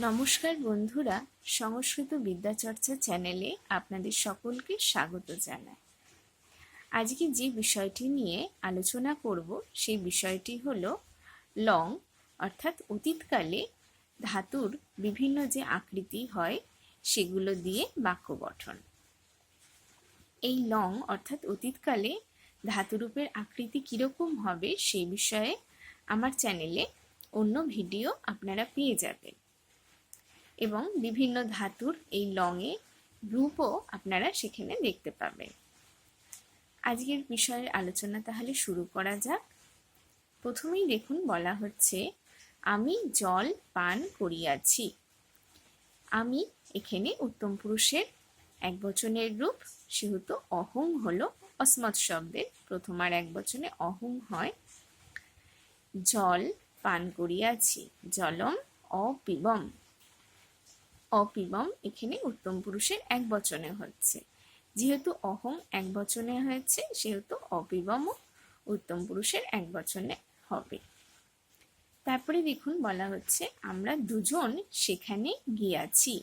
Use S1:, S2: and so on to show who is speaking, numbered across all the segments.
S1: নমস্কার বন্ধুরা, সংস্কৃত বিদ্যাচর্চা চ্যানেলে আপনাদের সকলকে স্বাগত জানাই। আজকে যে বিষয়টি নিয়ে আলোচনা করব সেই বিষয়টি হলো লং, অর্থাৎ অতীতকালে ধাতুর বিভিন্ন যে আকৃতি হয় সেগুলো দিয়ে বাক্য গঠন। এই লং অর্থাৎ অতীতকালে ধাতুরূপের আকৃতি কীরকম হবে সেই বিষয়ে আমার চ্যানেলে অন্য ভিডিও আপনারা পেয়ে যাবেন এবং বিভিন্ন ধাতুর এই লংয়ে রূপও আপনারা সেখানে দেখতে পাবেন। আজকের বিষয়ের আলোচনা তাহলে শুরু করা যাক। প্রথমেই দেখুন বলা হচ্ছে আমি জল পান করিয়াছি। আমি এখানে উত্তম পুরুষের একবচনের রূপ, সেহেতু অহং হলো অস্মৎ শব্দের প্রথম আর একবচনে অহং হয়। জল পান করিয়াছি, জলম অপিবম। অপিবম এখানে উত্তম পুরুষের একবচনে হচ্ছে, যেহেতু অহং একবচনে হয়েছে সেহেতু অপিবমও উত্তম পুরুষের একবচনে হবে। তারপরে দেখুন বলা হচ্ছে আমরা দুজন সেখানে গিয়াছি।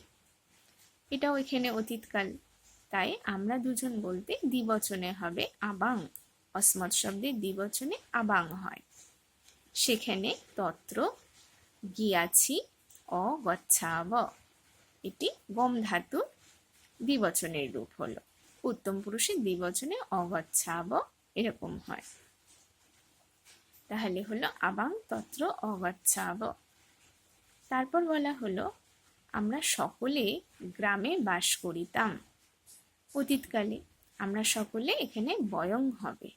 S1: এটাও এখানে অতীতকাল, তাই আমরা দুজন বলতে দ্বিবচনে হবে আবাং। অস্মৎ শব্দের দ্বিবচনে আবাং হয়। সেখানে তত্র গিয়াছি অগচ্ছাব, এটি গম ধাতু দ্বিবচনের রূপ হলো। উত্তম পুরুষের দ্বিবচনে অগচ্ছাব এরকম হয়, তাহলে হলো আবাং তত্র অগচ্ছাব। তারপর বলা হলো আমরা সকলে গ্রামে বাস করিতাম। অতীতকালে আমরা সকলে, এখানে বয়ং হবে,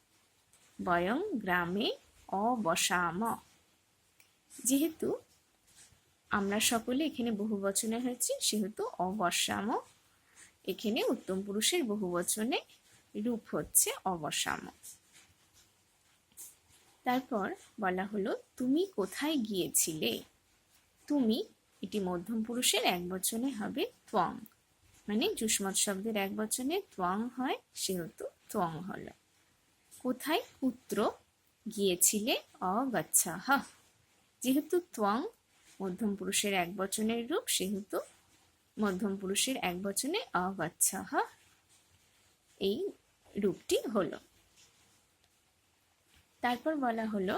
S1: বয়ং গ্রামে অবসাম। যেহেতু আমরা সকলে এখানে বহুবচনে হয়েছে সেহেতু অবসাম এখানে উত্তম পুরুষের বহুবচনে রূপ হচ্ছে অবসাম। তারপর বলা হলো তুমি কোথায় গিয়েছিলে। তুমি এটি মধ্যম পুরুষের একবচনে হবে ত্বং, মানে যুষ্মৎ শব্দের একবচনে ত্বং হয় সেহেতু ত্বং হলো। কোথায় কুত্র গিয়েছিলে অগচ্ছাহ। যেহেতু ত্বং মধ্যম পুরুষের একবচনের রূপ সেহেতু মধ্যম পুরুষের একবচনে অগচ্ছাহ এই রূপটি হলো। তারপর বলা হলো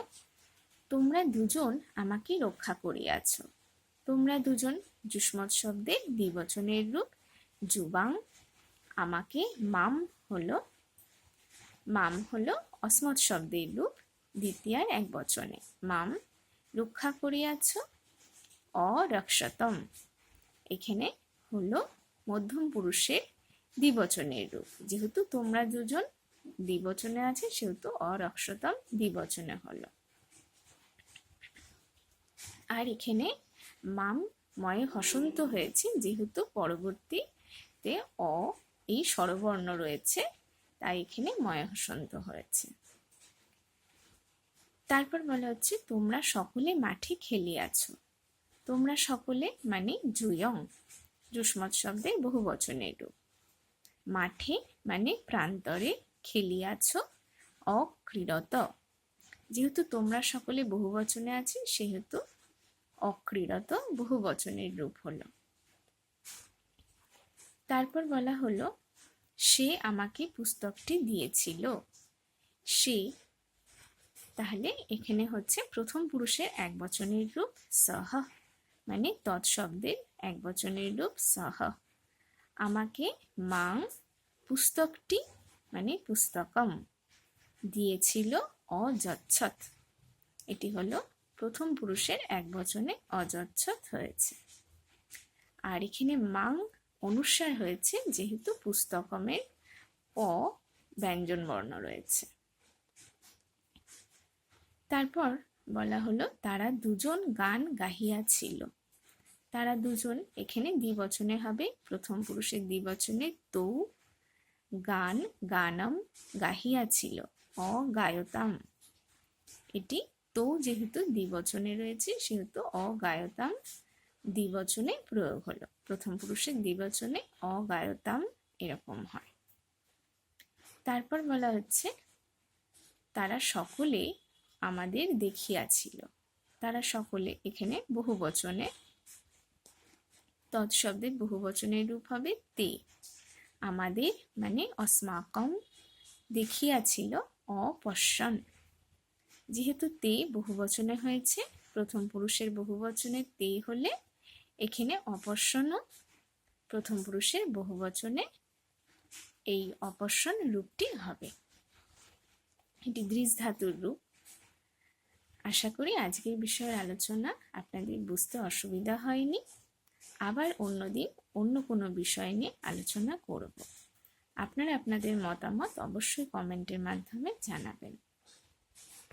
S1: তোমরা দুজন আমাকে রক্ষা করিয়াছ। তোমরা দুজন যুষ্মৎ শব্দের দ্বিবচনের রূপ যুবাং। আমাকে মাম হলো, মাম হলো অস্মৎ শব্দের রূপ দ্বিতীয়ার একবচনে মাম রক্ষা করিয়াছ। অরক্ষতম এখানে হলো মধ্যম পুরুষের দ্বিবচনের রূপ, যেহেতু তোমরা দুজন দ্বিবচনে আছে সেহেতু অরক্ষতম দ্বিবচনে হলো। আর এখানে মাম ময়ে হসন্ত হয়েছে, যেহেতু পরবর্তীতে অ এই স্বরবর্ণ রয়েছে তাই এখানে ময়ে হসন্ত হয়েছে। তারপর বলা হচ্ছে তোমরা সকলে মাঠে খেলিয়াছ। তোমরা সকলে মানে জুয়ং, যুষ্মৎ শব্দের বহুবচনের রূপ। মাঠে মানে প্রান্তরে, খেলিয়াছ অক্রীড়ত। যেহেতু তোমরা সকলে বহুবচনে আছে সেহেতু অক্রীড়ত বহুবচনের রূপ হলো। তারপর বলা হলো সে আমাকে পুস্তকটি দিয়েছিল। সে, তাহলে এখানে হচ্ছে প্রথম পুরুষের একবচনের রূপ সহ, মানে তৎশব্দের একবচনের রূপ সহ। আমাকে মাং পুস্তকটি মানে পুস্তকম দিয়েছিল অযচ্ছত, এটি হলো প্রথম পুরুষের একবচনে অযচ্ছত হয়েছে। আর এখানে মাং অনুস্বার হয়েছে যেহেতু পুস্তকমের অ ব্যঞ্জন বর্ণ রয়েছে। তারপর বলা হলো তারা দুজন গান গাহিয়াছিল। তারা দুজন এখানে দ্বিবচনে হবে, প্রথম পুরুষের দ্বিবচনে তৌ। গান গানম গাহিয়াছিল অগায়তাম, এটি তৌ যেহেতু দ্বিবচনে রয়েছে সেহেতু অগায়তাম দ্বিবচনে প্রয়োগ হলো। প্রথম পুরুষের দ্বিবচনে অগায়তাম এরকম হয়। তারপর বলা হচ্ছে তারা সকলে আমাদের দেখিয়াছিল। তারা সকলে এখানে বহুবচনে তৎশব্দের বহুবচনের রূপ হবে তে। আমাদের মানে অস্মাকম দেখিয়াছিল অপশ্যন। যেহেতু তে বহুবচনে হয়েছে, প্রথম পুরুষের বহুবচনে তে হলে এখানে অপশ্যনও প্রথম পুরুষের বহুবচনে এই অপশ্যন রূপটি হবে। এটি দৃশ ধাতুর রূপ। আশা করি আজকের বিষয়ের আলোচনা আপনাদের বুঝতে অসুবিধা হয়নি। আবার অন্যদিন অন্য কোনো বিষয় নিয়ে আলোচনা করব। আপনারা আপনাদের মতামত অবশ্যই কমেন্টের মাধ্যমে জানাবেন।